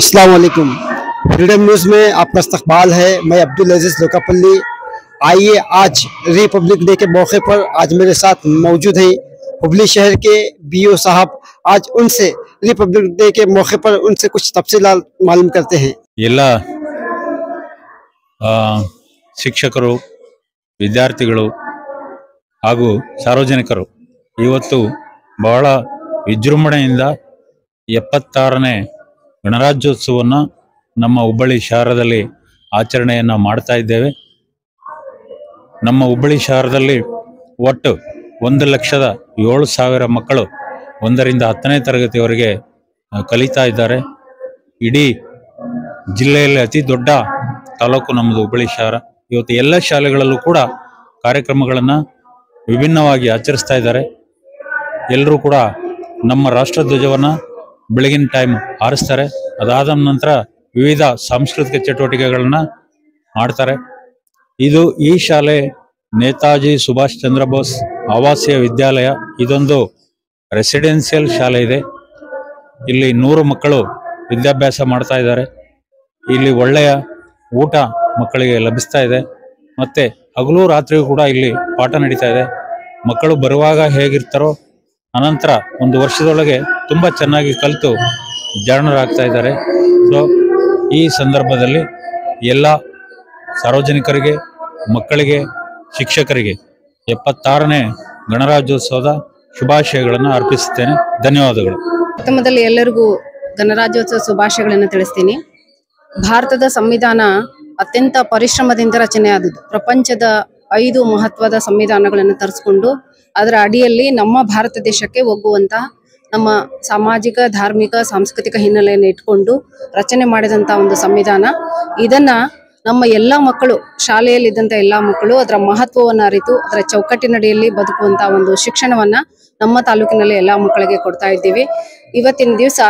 अस्सलाम वालेकुम। Freedom news में आपका इस्तकबाल है। मैं अब्दुल अजीज लोकापल्ली। आइए, आज रिपब्लिक डे के मौके पर आज मेरे साथ मौजूद हैं हुबली शहर के बीओ साहब। आज उनसे रिपब्लिक डे के मौके पर उनसे कुछ तफसीलात मालूम करते हैं। ಎಲ್ಲ ಶಿಕ್ಷಕರು, ವಿದ್ಯಾರ್ಥಿಗಳು ಹಾಗೂ ಸಾರ್ವಜನಿಕರು ಇವತ್ತು ಬಹಳ ವಿಜೃಂಭಣೆಯಿಂದ 76ನೇ ಗಣರಾಜ್ಯೋತ್ಸವವನ್ನು ನಮ್ಮ ಹುಬ್ಬಳ್ಳಿ ಶಹರದಲ್ಲಿ ಆಚರಣೆಯನ್ನು ಮಾಡ್ತಾ ಇದ್ದೇವೆ. ನಮ್ಮ ಹುಬ್ಬಳ್ಳಿ ಶಹರದಲ್ಲಿ ಒಟ್ಟು 1,07,000 ಮಕ್ಕಳು 1ರಿಂದ 10ನೇ ತರಗತಿಯವರೆಗೆ ಕಲಿತಾ ಇದ್ದಾರೆ. ಇಡೀ ಜಿಲ್ಲೆಯಲ್ಲಿ ಅತಿ ದೊಡ್ಡ ತಾಲೂಕು ನಮ್ಮದು ಹುಬ್ಬಳ್ಳಿ ಶಹರ. ಇವತ್ತು ಎಲ್ಲ ಶಾಲೆಗಳಲ್ಲೂ ಕೂಡ ಕಾರ್ಯಕ್ರಮಗಳನ್ನು ವಿಭಿನ್ನವಾಗಿ ಆಚರಿಸ್ತಾ ಇದ್ದಾರೆ. ಎಲ್ಲರೂ ಕೂಡ ನಮ್ಮ ರಾಷ್ಟ್ರಧ್ವಜವನ್ನು ಬೆಳಗಿನ ಟೈಮ್ ಹಾರಿಸ್ತಾರೆ. ಅದಾದ ನಂತರ ವಿವಿಧ ಸಾಂಸ್ಕೃತಿಕ ಚಟುವಟಿಕೆಗಳನ್ನು ಮಾಡ್ತಾರೆ. ಈ ಶಾಲೆ ನೇತಾಜಿ ಸುಭಾಷ್ ಚಂದ್ರ ಬೋಸ್ ಆವಾಸೀಯ ವಿದ್ಯಾಲಯ. ಇದೊಂದು ರೆಸಿಡೆನ್ಸಿಯಲ್ ಶಾಲೆ ಇದೆ. ಇಲ್ಲಿ 100 ಮಕ್ಕಳು ವಿದ್ಯಾಭ್ಯಾಸ ಮಾಡ್ತಾ ಇದ್ದಾರೆ. ಇಲ್ಲಿ ಒಳ್ಳೆಯ ಊಟ ಮಕ್ಕಳಿಗೆ ಲಭಿಸ್ತಾ ಇದೆ. ಮತ್ತೆ ಹಗಲು ರಾತ್ರಿಯೂ ಕೂಡ ಇಲ್ಲಿ ಪಾಠ ನಡೀತಾ ಇದೆ. ಮಕ್ಕಳು ಬರುವಾಗ ಹೇಗಿರ್ತಾರೋ ಅನಂತರ ಒಂದು ವರ್ಷದೊಳಗೆ ತುಂಬ ಚೆನ್ನಾಗಿ ಕಲಿತು ಜಾಣರಾಗ್ತಾ ಇದ್ದಾರೆ. ಸೊ ಈ ಸಂದರ್ಭದಲ್ಲಿ ಎಲ್ಲ ಸಾರ್ವಜನಿಕರಿಗೆ, ಮಕ್ಕಳಿಗೆ, ಶಿಕ್ಷಕರಿಗೆ 76ನೇ ಗಣರಾಜ್ಯೋತ್ಸವದ ಶುಭಾಶಯಗಳನ್ನು ಅರ್ಪಿಸುತ್ತೇನೆ. ಧನ್ಯವಾದಗಳು. ಪ್ರಥಮದಲ್ಲಿ ಎಲ್ಲರಿಗೂ ಗಣರಾಜ್ಯೋತ್ಸವ ಶುಭಾಶಯಗಳನ್ನು ತಿಳಿಸ್ತೀನಿ. ಭಾರತದ ಸಂವಿಧಾನ ಅತ್ಯಂತ ಪರಿಶ್ರಮದಿಂದ ರಚನೆ ಆದದ್ದು. ಪ್ರಪಂಚದ 5 ಮಹತ್ವದ ಸಂವಿಧಾನಗಳನ್ನು ತರಿಸ್ಕೊಂಡು ಅದರ ಅಡಿಯಲ್ಲಿ ನಮ್ಮ ಭಾರತ ದೇಶಕ್ಕೆ ಒಗ್ಗುವಂತಹ, ನಮ್ಮ ಸಾಮಾಜಿಕ, ಧಾರ್ಮಿಕ, ಸಾಂಸ್ಕೃತಿಕ ಹಿನ್ನೆಲೆಯನ್ನು ಇಟ್ಕೊಂಡು ರಚನೆ ಮಾಡಿದಂಥ ಒಂದು ಸಂವಿಧಾನ. ಇದನ್ನ ನಮ್ಮ ಎಲ್ಲ ಮಕ್ಕಳು, ಶಾಲೆಯಲ್ಲಿದ್ದಂಥ ಎಲ್ಲ ಮಕ್ಕಳು ಅದರ ಮಹತ್ವವನ್ನು ಅರಿತು ಅದರ ಚೌಕಟ್ಟಿನಡಿಯಲ್ಲಿ ಬದುಕುವಂಥ ಒಂದು ಶಿಕ್ಷಣವನ್ನ ನಮ್ಮ ತಾಲೂಕಿನಲ್ಲಿ ಎಲ್ಲ ಮಕ್ಕಳಿಗೆ ಕೊಡ್ತಾ ಇದ್ದೀವಿ. ಇವತ್ತಿನ ದಿವಸ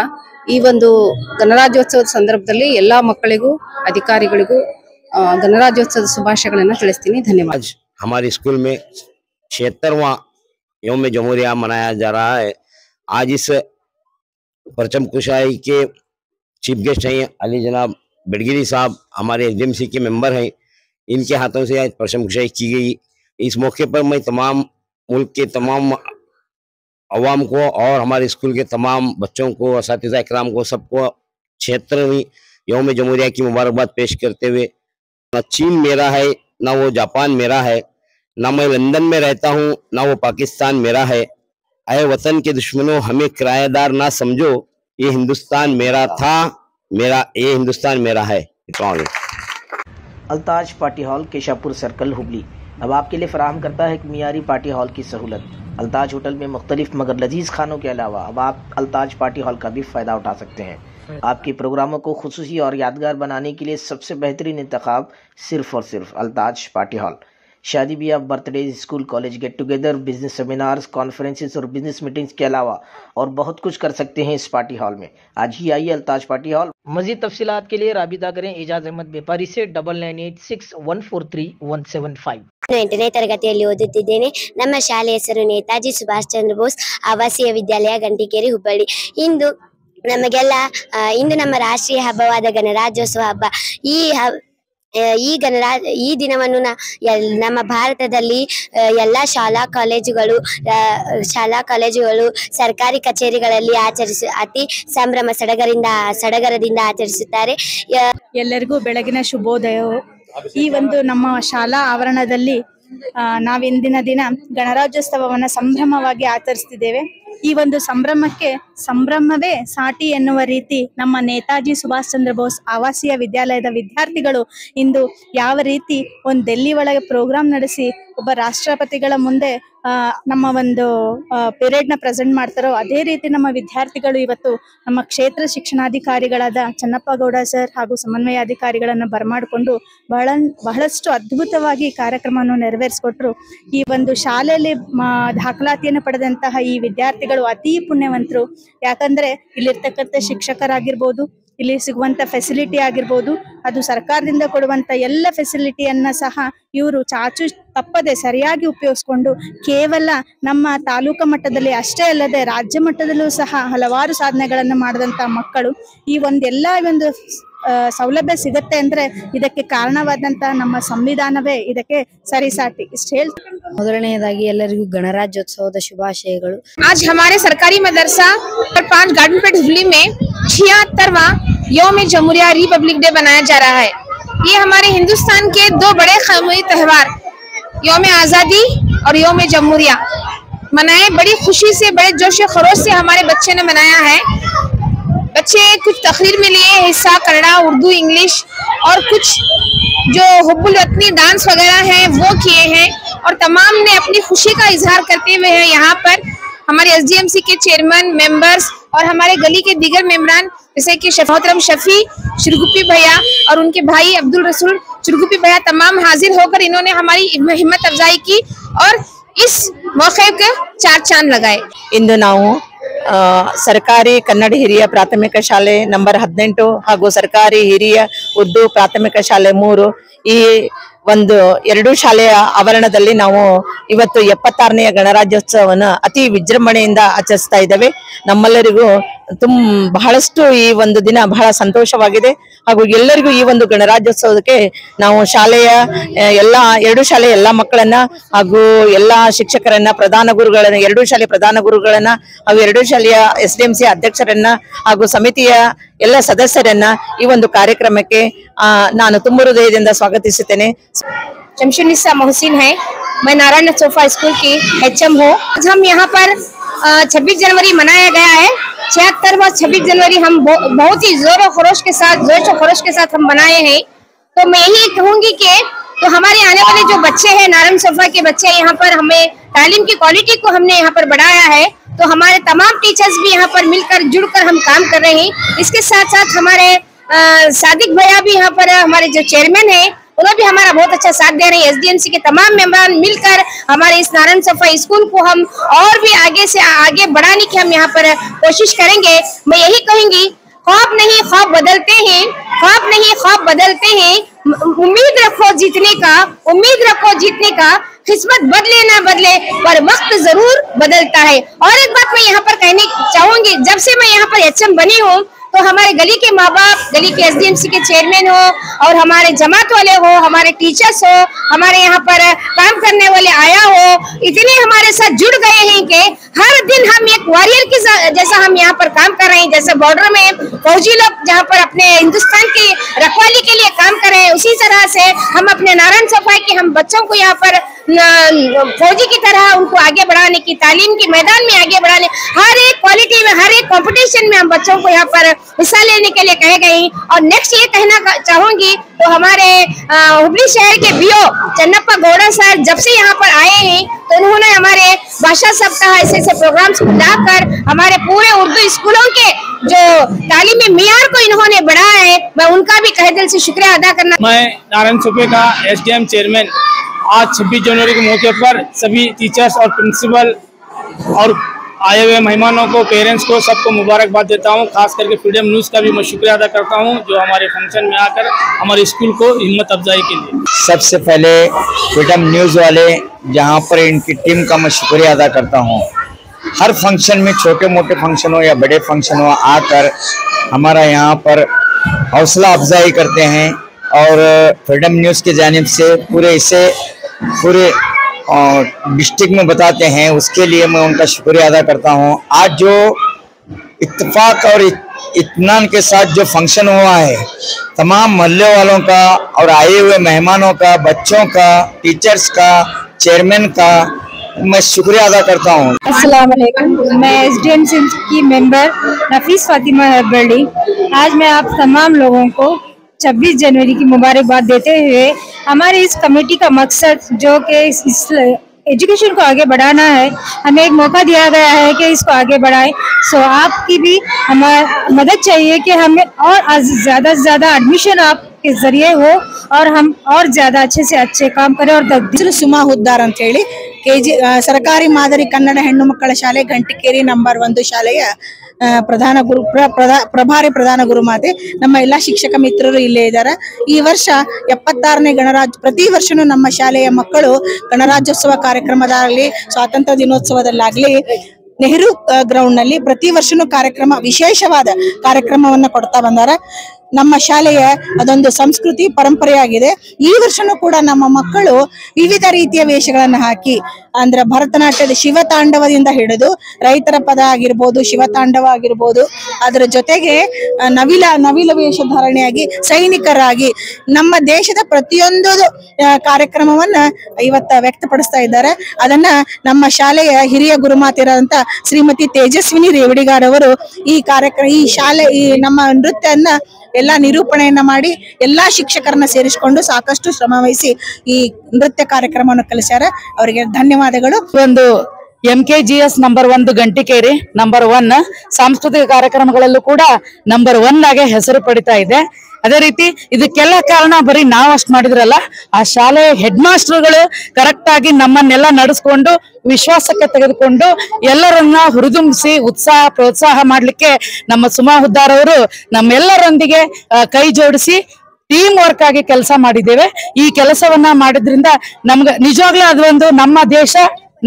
ಈ ಒಂದು ಗಣರಾಜ್ಯೋತ್ಸವದ ಸಂದರ್ಭದಲ್ಲಿ ಎಲ್ಲ ಮಕ್ಕಳಿಗೂ, अधिकारियों गणराज्योत्सव शुभाशयಗಳನ್ನು ತಿಳಿಸ್ತೀನಿ. ಧನ್ಯವಾದ. हमारे स्कूल में 76वां यौम जमहूरिया मनाया जा रहा है। आज इस परचम कुशाई के चीफ गेस्ट हैं अली जनाब बेड़गिरी साहब, हमारे एसडीएमसी के मेंबर हैं। इनके हाथों से आज परचम कुशाई की गई। इस मौके पर मैं तमाम मुल्क के तमाम अवाम को और हमारे स्कूल के तमाम बच्चों को, असातिज़ा इकराम को, सबको 76वीं यौम जमहूरिया की मुबारकबाद पेश करते हुए, ना चीन मेरा है, ना वो जापान मेरा है, ना मैं लंदन में रहता हूँ, ना वो पाकिस्तान मेरा है। अय वतन के दुश्मनों, हमें किराएदार ना समझो, ये हिंदुस्तान मेरा था, ये हिंदुस्तान मेरा है। Altaj party hall, Keshapur circle, Hubli अब आपके लिए फराहम करता है एक मियारी पार्टी हॉल की सहूलत। अल्ताज होटल में मुख्तलिफ मगर लजीज खानों के अलावा अब आप अल्ताज पार्टी हॉल का भी फ़ायदा उठा सकते हैं। आपके प्रोग्रामों को खुसूसी और यादगार बनाने के लिए सबसे बेहतरीन इंतखाब सिर्फ और सिर्फ अल्ताज पार्टी हॉल। शादी ब्याह, birthday, school college get together, business seminars, conferences और बिजनेस मीटिंग्स के अलावा और बहुत कुछ कर सकते हैं इस पार्टी हॉल में। आज ही आइए अल्ताज पार्टी हॉल। मजीद तफसीलात के लिए राबिता करें एजाज अहमद व्यापारी से 9986143175। 8ನೇ ತರಗತಿಯಲ್ಲಿ ಓದುತ್ತಿದ್ದೇನೆ. ನಮ್ಮ ಶಾಲೆಯ ಹೆಸರು ನೇತಾಜಿ ಸುಭಾಷ್ ಚಂದ್ರ ಬೋಸ್ ಆವಾಸೀಯ ವಿದ್ಯಾಲಯ, ಗಂಟಿಕೇರಿ, ಹುಬ್ಬಳ್ಳಿ. ಇಂದು ನಮ್ಮ ರಾಷ್ಟ್ರೀಯ ಹಬ್ಬವಾದ ಗಣರಾಜ್ಯೋತ್ಸವ ಹಬ್ಬ. ಈ ದಿನವನ್ನು ನಮ್ಮ ಭಾರತದಲ್ಲಿ ಎಲ್ಲ ಶಾಲಾ ಕಾಲೇಜುಗಳು ಸರ್ಕಾರಿ ಕಚೇರಿಗಳಲ್ಲಿ ಅತಿ ಸಂಭ್ರಮ ಸಡಗರದಿಂದ ಆಚರಿಸುತ್ತಾರೆ. ಎಲ್ಲರಿಗೂ ಬೆಳಗಿನ ಶುಭೋದಯವು. ಈ ಒಂದು ನಮ್ಮ ಶಾಲಾ ಆವರಣದಲ್ಲಿ ನಾವಿಂದಿನ ದಿನ ಗಣರಾಜ್ಯೋತ್ಸವವನ್ನು ಸಂಭ್ರಮವಾಗಿ ಆಚರಿಸ್ತಿದ್ದೇವೆ. ಈ ಒಂದು ಸಂಭ್ರಮವೇ ಸಾಟಿ ಎನ್ನುವ ರೀತಿ ನಮ್ಮ ನೇತಾಜಿ ಸುಭಾಷ್ ಚಂದ್ರ ಬೋಸ್ ಆವಾಸೀಯ ವಿದ್ಯಾಲಯದ ವಿದ್ಯಾರ್ಥಿಗಳು ಇಂದು ಯಾವ ರೀತಿ ಒಂದು ಡೆಲ್ಲಿ ಒಳಗೆ ಪ್ರೋಗ್ರಾಮ್ ನಡೆಸಿ ಒಬ್ಬ ರಾಷ್ಟ್ರಪತಿಗಳ ಮುಂದೆ ನಮ್ಮ ಒಂದು ಪಿರಿಯಡ್ನ ಪ್ರೆಸೆಂಟ್ ಮಾಡ್ತಾರೋ ಅದೇ ರೀತಿ ನಮ್ಮ ವಿದ್ಯಾರ್ಥಿಗಳು ಇವತ್ತು ನಮ್ಮ ಕ್ಷೇತ್ರ ಶಿಕ್ಷಣಾಧಿಕಾರಿಗಳಾದ ಚನ್ನಪ್ಪ ಗೌಡ ಸರ್ ಹಾಗೂ ಸಮನ್ವಯಾಧಿಕಾರಿಗಳನ್ನು ಬರಮಾಡಿಕೊಂಡು ಬಹಳಷ್ಟು ಅದ್ಭುತವಾಗಿ ಕಾರ್ಯಕ್ರಮವನ್ನು ನೆರವೇರಿಸಿಕೊಟ್ರು. ಈ ಒಂದು ಶಾಲೆಯಲ್ಲಿ ದಾಖಲಾತಿಯನ್ನು ಪಡೆದಂತಹ ಈ ವಿದ್ಯಾರ್ಥಿಗಳು ಅತಿ ಪುಣ್ಯವಂತರು. ಯಾಕಂದ್ರೆ ಇಲ್ಲಿರ್ತಕ್ಕಂಥ ಶಿಕ್ಷಕರಾಗಿರ್ಬೋದು, ಇಲ್ಲಿ ಸಿಗುವಂತ ಫೆಸಿಲಿಟಿ ಆಗಿರ್ಬೋದು, ಅದು ಸರ್ಕಾರದಿಂದ ಕೊಡುವಂತ ಎಲ್ಲ ಫೆಸಿಲಿಟಿಯನ್ನ ಸಹ ಇವರು ಚಾಚು ತಪ್ಪದೆ ಸರಿಯಾಗಿ ಉಪಯೋಗಿಸ್ಕೊಂಡು ಕೇವಲ ನಮ್ಮ ತಾಲೂಕು ಮಟ್ಟದಲ್ಲಿ ಅಷ್ಟೇ ಅಲ್ಲದೆ ರಾಜ್ಯ ಮಟ್ಟದಲ್ಲೂ ಸಹ ಹಲವಾರು ಸಾಧನೆಗಳನ್ನು ಮಾಡಿದಂತ ಮಕ್ಕಳು. ಈ ಒಂದು ಸೌಲಭ್ಯ ಸಿಗುತ್ತೆ ಅಂದ್ರೆ ಇದಕ್ಕೆ ಕಾರಣವಾದಂತ ನಮ್ಮ ಸಂವಿಧಾನವೇ ಇದಕ್ಕೆ ಸರಿಸಾಟಿ. ಇಷ್ಟು ಹೇಳ್ತೀನಿ. ಮೊದಲನೆಯದಾಗಿ ಎಲ್ಲರಿಗೂ ಗಣರಾಜ್ಯೋತ್ಸವದ ಶುಭಾಶಯಗಳು. आज हमारे सरकारी मदरसा 5 गार्डनपेट हुबली में 76वां यौम जमहूरिया रिपब्लिक डे बनाया जा रहा है। ये हमारे हिंदुस्तान के 2 बड़े कौमी त्योहार यौम आज़ादी और यौम जमहूरिया मनाए बड़ी खुशी से, बड़े जोश खरोश से हमारे बच्चे ने मनाया है। बच्चे कुछ तकरीर में लिए हिस्सा, कन्नड़ा, उर्दू, इंग्लिश और कुछ जो हुब्बुल वतनी डांस वगैरह हैं वो किए हैं और तमाम ने अपनी खुशी का इजहार करते हुए हैं। यहाँ पर हमारे एसडीएमसी के चेयरमैन, मेंबर्स और हमारे गली के दीगर मेंबरान जैसे कि मोहतरम शफी चिरगुप्पी भैया और उनके भाई अब्दुल रसूल चिरगुप्पी भैया तमाम हाजिर होकर इन्होंने हमारी हिम्मत अफजाई की और इस मौके के 4 चांद लगाए। ಇಂದು ನಾವು ಸರ್ಕಾರಿ ಕನ್ನಡ ಹಿರಿಯ ಪ್ರಾಥಮಿಕ ಶಾಲೆ ನಂಬರ್ 18 ಹಾಗೂ ಸರ್ಕಾರಿ ಹಿರಿಯ ಉರ್ದು ಪ್ರಾಥಮಿಕ ಶಾಲೆ 3 ಈ ಒಂದು 2 ಶಾಲೆಯ ಆವರಣದಲ್ಲಿ ನಾವು ಇವತ್ತು 76ನೇ ಗಣರಾಜ್ಯೋತ್ಸವವನ್ನು ಅತಿ ವಿಜೃಂಭಣೆಯಿಂದ ಆಚರಿಸ್ತಾ ಇದ್ದೇವೆ. ನಮ್ಮೆಲ್ಲರಿಗೂ ಬಹಳಷ್ಟು ಈ ಒಂದು ದಿನ ಬಹಳ ಸಂತೋಷವಾಗಿದೆ ಹಾಗೂ ಎಲ್ಲರಿಗೂ ಈ ಒಂದು ಗಣರಾಜ್ಯೋತ್ಸವಕ್ಕೆ ನಾವು ಶಾಲೆಯ ಎಲ್ಲಾ 2 ಶಾಲೆಯ ಎಲ್ಲಾ ಮಕ್ಕಳನ್ನ ಹಾಗೂ ಎಲ್ಲಾ ಶಿಕ್ಷಕರನ್ನ, ಪ್ರಧಾನ ಗುರುಗಳನ್ನ, 2 ಶಾಲೆ ಪ್ರಧಾನ ಗುರುಗಳನ್ನ ಹಾಗೂ 2 ಶಾಲೆಯ ಎಸ್ಡಿಎಂಸಿ ಅಧ್ಯಕ್ಷರನ್ನ ಹಾಗೂ ಸಮಿತಿಯ ಎಲ್ಲ ಸದಸ್ಯರನ್ನ ಈ ಒಂದು ಕಾರ್ಯಕ್ರಮಕ್ಕೆ ನಾನು ತುಂಬ ಹೃದಯದಿಂದ ಸ್ವಾಗತಿಸುತ್ತೇನೆ. जमशुनिसा मोहसिन है, मैं नारायण सोफा स्कूल की HM हूँ। आज हम यहाँ पर 26 जनवरी मनाया गया है। 76वां 26 जनवरी हम बहुत ही जोश खरोश के साथ हम मनाए हैं। तो मैं यही कहूँगी कि तो हमारे आने वाले जो बच्चे हैं, नारायण सोफा के बच्चे, यहाँ पर हमें तालीम की क्वालिटी को हमने यहाँ पर बढ़ाया है। तो हमारे तमाम टीचर्स भी यहाँ पर मिलकर जुड़कर हम काम कर रहे हैं। इसके साथ साथ हमारे सादिक भैया भी यहाँ पर हमारे जो चेयरमैन है उन्होंने भी हमारा बहुत अच्छा साथ दे रहे हैं। एसडीएमसी के तमाम मेंबर मिलकर हमारे इस नारायण सोफा स्कूल को हम और भी आगे से आगे बढ़ाने की हम यहाँ पर कोशिश करेंगे। मैं यही कहूंगी, ख्वाब नहीं ख्वाब बदलते हैं, ख्वाब नहीं ख्वाब बदलते हैं, उम्मीद रखो जीतने का, उम्मीद रखो जीतने का, किस्मत बदले ना बदले पर वक्त जरूर बदलता है। और एक बात मैं यहाँ पर कहने चाहूंगी, जब से मैं यहाँ पर HM बनी हूँ तो हमारे गली के माँ बाप, गली के एसडीएमसी के चेयरमैन हो और हमारे जमात वाले हो, हमारे टीचर्स हो, हमारे यहाँ पर काम करने वाले आया हो, इतने हमारे साथ जुड़ गए हैं कि हर दिन हम एक वॉरियर की जैसा हम यहाँ पर काम कर रहे हैं। जैसे बॉर्डर में फौजी लोग जहाँ पर अपने हिंदुस्तान की रखवाली के लिए काम कर रहे हैं, उसी तरह से हम अपने नारायण सोफा के हम बच्चों को यहाँ पर फौजी की तरह उनको आगे बढ़ाने की, तालीम के मैदान में आगे बढ़ाने, हर एक क्वालिटी में, हर एक कंपटीशन में हम बच्चों को यहाँ पर हिस्सा लेने के लिए कहे गए। और नेक्स्ट ये कहना चाहूंगी, तो हमारे हुबली शहर के बीओ चन्नप्पा गौड़ा सर जब से यहाँ पर आए हैं तो उन्होंने हमारे भाषा सप्ताह ऐसे प्रोग्राम्स को लाकर हमारे पूरे उर्दू स्कूलों के जो तालीमी मियार को इन्होंने बढ़ाया है, मैं उनका भी तहे दिल से शुक्रिया अदा करना। मैं नारायण सोफे का एसडीएम चेयरमैन आज 26 जनवरी के मौके पर सभी टीचर्स और प्रिंसिपल और आए हुए मेहमानों को, पेरेंट्स को, सबको मुबारकबाद देता हूं। खास करके फ्रीडम न्यूज़ का भी मैं शुक्रिया अदा करता हूं जो हमारे फंक्शन में आकर हमारे स्कूल को हिम्मत अफजाई के लिए। सबसे पहले फ्रीडम न्यूज़ वाले जहां पर इनकी टीम का मैं शुक्रिया अदा करता हूं। हर फंक्शन में, छोटे मोटे फंक्शन हो या बड़े फंक्शन हो, आकर हमारा यहाँ पर हौसला अफजाई करते हैं और फ्रीडम न्यूज़ की जानिब से पूरे डिस्ट्रिक्ट में बताते हैं, उसके लिए मैं उनका शुक्रिया अदा करता हूं। आज जो इत्तेफाक और इत्मीनान के साथ जो फंक्शन हुआ है, तमाम मोहल्ले वालों का और आए हुए मेहमानों का, बच्चों का, टीचर्स का, चेयरमैन का मैं शुक्रिया अदा करता हूँ। अस्सलाम वालेकुम, मैं एसडीएमसी की मेंबर नफीस फातिमा हरबर्डी। आज मैं आप तमाम लोगों को 26 जनवरी की मुबारकबाद देते हुए, हमारे इस कमेटी का मकसद जो कि इस एजुकेशन को आगे बढ़ाना है, हमें एक मौका दिया गया है कि इसको आगे बढ़ाएं। सो आपकी भी हमारी मदद चाहिए कि हमें और ज़्यादा से ज़्यादा एडमिशन आपके जरिए हो और हम और ज़्यादा अच्छे से अच्छे काम करें। और ಸುಮಾ ಹುದ್ದಾರ್ ಅಂತ ಹೇಳಿ KG ಸರ್ಕಾರಿ ಮಾದರಿ ಕನ್ನಡ ಹೆಣ್ಣು ಮಕ್ಕಳ ಶಾಲೆ ಗಂಟಿಕೇರಿ ನಂಬರ್ 1 ಶಾಲೆಯ ಪ್ರಧಾನ ಗುರು ಪ್ರಭಾರಿ ಪ್ರಧಾನ ಗುರುಮಾತೆ ನಮ್ಮ ಎಲ್ಲ ಶಿಕ್ಷಕ ಮಿತ್ರರು ಇಲ್ಲೇ ಇದ್ದಾರೆ. ಈ ವರ್ಷ 76ನೇ ಪ್ರತಿ ವರ್ಷನೂ ನಮ್ಮ ಶಾಲೆಯ ಮಕ್ಕಳು ಗಣರಾಜ್ಯೋತ್ಸವ ಕಾರ್ಯಕ್ರಮದಾಗಲಿ ಸ್ವಾತಂತ್ರ್ಯ ದಿನೋತ್ಸವದಲ್ಲಾಗ್ಲಿ ನೆಹರು ಗ್ರೌಂಡ್ ನಲ್ಲಿ ಪ್ರತಿ ವರ್ಷನೂ ವಿಶೇಷವಾದ ಕಾರ್ಯಕ್ರಮವನ್ನ ಕೊಡ್ತಾ ಬಂದಾರ. ನಮ್ಮ ಶಾಲೆಯ ಅದೊಂದು ಸಂಸ್ಕೃತಿ ಪರಂಪರೆಯಾಗಿದೆ. ಈ ವರ್ಷನೂ ಕೂಡ ನಮ್ಮ ಮಕ್ಕಳು ವಿವಿಧ ರೀತಿಯ ವೇಷಗಳನ್ನು ಹಾಕಿ ಅಂದ್ರೆ ಭರತನಾಟ್ಯದ ಶಿವತಾಂಡವದಿಂದ ಹಿಡಿದು ರೈತರ ಪದ ಆಗಿರ್ಬೋದು, ಶಿವತಾಂಡವ ಆಗಿರ್ಬೋದು, ಅದರ ಜೊತೆಗೆ ನವಿಲ ವೇಷಧಾರಣೆಯಾಗಿ ಸೈನಿಕರಾಗಿ ನಮ್ಮ ದೇಶದ ಪ್ರತಿಯೊಂದು ಕಾರ್ಯಕ್ರಮವನ್ನ ಇವತ್ತ ವ್ಯಕ್ತಪಡಿಸ್ತಾ ಇದ್ದಾರೆ. ಅದನ್ನ ನಮ್ಮ ಶಾಲೆಯ ಹಿರಿಯ ಗುರುಮಾತಿರಂತ ಶ್ರೀಮತಿ ತೇಜಸ್ವಿನಿ ರೇವಡಿಗಾರ್ ಅವರು ಈ ನಮ್ಮ ನೃತ್ಯವನ್ನ ಎಲ್ಲಾ ನಿರೂಪಣೆಯನ್ನ ಮಾಡಿ ಎಲ್ಲಾ ಶಿಕ್ಷಕರನ್ನ ಸೇರಿಸಿಕೊಂಡು ಸಾಕಷ್ಟು ಶ್ರಮ ವಹಿಸಿ ಈ ನೃತ್ಯ ಕಾರ್ಯಕ್ರಮವನ್ನು ಕಲಿಸ್ಯಾರ. ಅವರಿಗೆ ಧನ್ಯವಾದಗಳು. ಒಂದು MKGS ನಂಬರ್ 1 ಗಂಟಿಕೇರಿ ನಂಬರ್ 1 ಸಾಂಸ್ಕೃತಿಕ ಕಾರ್ಯಕ್ರಮಗಳಲ್ಲೂ ಕೂಡ ನಂಬರ್ 1 ಆಗಿ ಹೆಸರು ಪಡಿತಾ ಇದೆ. ಅದೇ ರೀತಿ ಇದಕ್ಕೆಲ್ಲ ಕಾರಣ ಬರೀ ನಾವು ಅಷ್ಟು ಮಾಡಿದ್ರಲ್ಲ, ಆ ಶಾಲೆಯ ಹೆಡ್ ಮಾಸ್ಟರ್ಗಳು ಕರೆಕ್ಟ್ ಆಗಿ ನಮ್ಮನ್ನೆಲ್ಲ ನಡೆಸ್ಕೊಂಡು ವಿಶ್ವಾಸಕ್ಕೆ ತೆಗೆದುಕೊಂಡು ಎಲ್ಲರನ್ನ ಹುರಿದುಂಬಿಸಿ ಪ್ರೋತ್ಸಾಹ ಮಾಡ್ಲಿಕ್ಕೆ ನಮ್ಮ ಸುಮಾ ಹುದ್ದಾರ್ ಅವರು ನಮ್ಮೆಲ್ಲರೊಂದಿಗೆ ಕೈ ಜೋಡಿಸಿ ಟೀಮ್ ವರ್ಕ್ ಆಗಿ ಕೆಲಸ ಮಾಡಿದ್ದೇವೆ. ಈ ಕೆಲಸವನ್ನ ಮಾಡಿದ್ರಿಂದ ನಮ್ಗೆ ನಿಜವಾಗ್ಲೂ ಅದೊಂದು ನಮ್ಮ ದೇಶ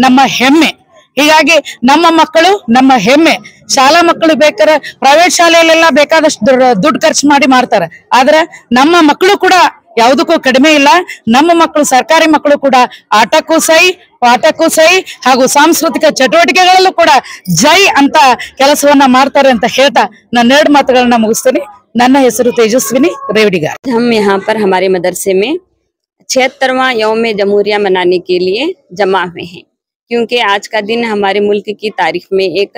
ನಮ್ಮ ಹೆಮ್ಮೆ. ಹೀಗಾಗಿ ನಮ್ಮ ಮಕ್ಕಳು ನಮ್ಮ ಹೆಮ್ಮೆ. ಶಾಲಾ ಮಕ್ಕಳು ಬೇಕಾದ್ರೆ ಪ್ರೈವೇಟ್ ಶಾಲೆಯಲ್ಲೆಲ್ಲ ಬೇಕಾದಷ್ಟು ದುಡ್ಡು ಖರ್ಚು ಮಾಡಿ ಮಾಡ್ತಾರೆ, ಆದ್ರೆ ನಮ್ಮ ಮಕ್ಕಳು ಕೂಡ ಯಾವುದಕ್ಕೂ ಕಡಿಮೆ ಇಲ್ಲ. ನಮ್ಮ ಮಕ್ಕಳು ಸರ್ಕಾರಿ ಮಕ್ಕಳು ಕೂಡ ಆಟಕ್ಕೂ ಸೈ ಪಾಠಕ್ಕೂ ಸೈ ಹಾಗೂ ಸಾಂಸ್ಕೃತಿಕ ಚಟುವಟಿಕೆಗಳಲ್ಲೂ ಕೂಡ ಜೈ ಅಂತ ಕೆಲಸವನ್ನ ಮಾಡ್ತಾರೆ ಅಂತ ಹೇಳ್ತಾ ನಾನು 2 ಮಾತುಗಳನ್ನ ಮುಗಿಸ್ತೀನಿ. ನನ್ನ ಹೆಸರು ತೇಜಸ್ವಿನಿ ರೇವಡಿಗಾರ್. हम यहाँ पर हमारे मदरसे में 76वां यौम जमहूरिया मनाने के लिए जमा हुए हैं, क्योंकि आज का दिन हमारे मुल्क की तारीख में एक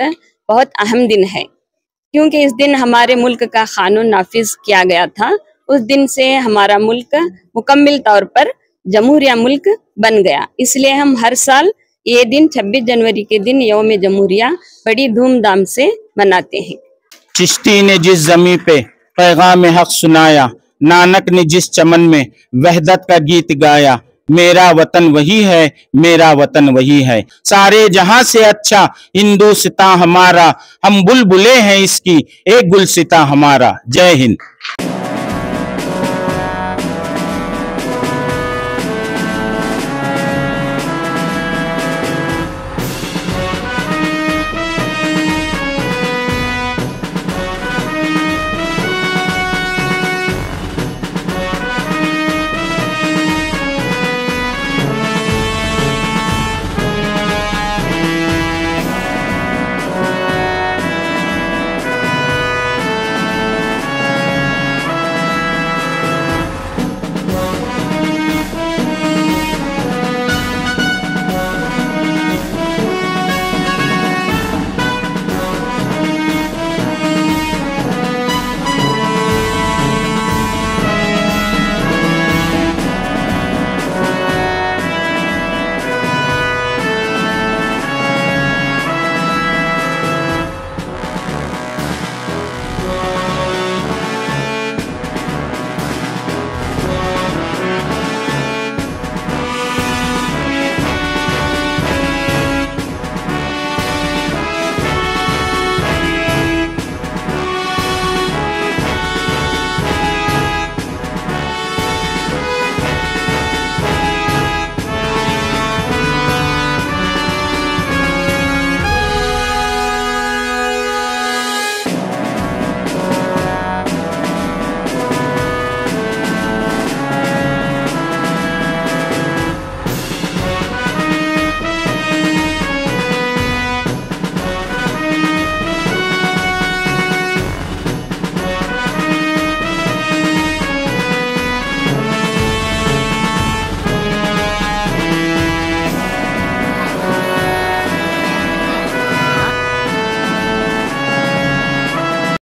बहुत अहम दिन है, क्योंकि इस दिन हमारे मुल्क का कानून नाफिज किया गया था। उस दिन से हमारा मुल्क मुकम्मल तौर पर जमहूरिया मुल्क बन गया। इसलिए हम हर साल ये दिन 26 जनवरी के दिन यौम जमहूरिया बड़ी धूमधाम से मनाते हैं। चिश्ती ने जिस जमी पे पैगाम हक सुनाया, नानक ने जिस चमन में वहदत का गीत गाया, मेरा वतन वही है, मेरा वतन वही है, सारे जहां से अच्छा हिंदुस्तान हमारा, हम बुलबुलें हैं इसकी एक गुलसिता हमारा। जय हिंद।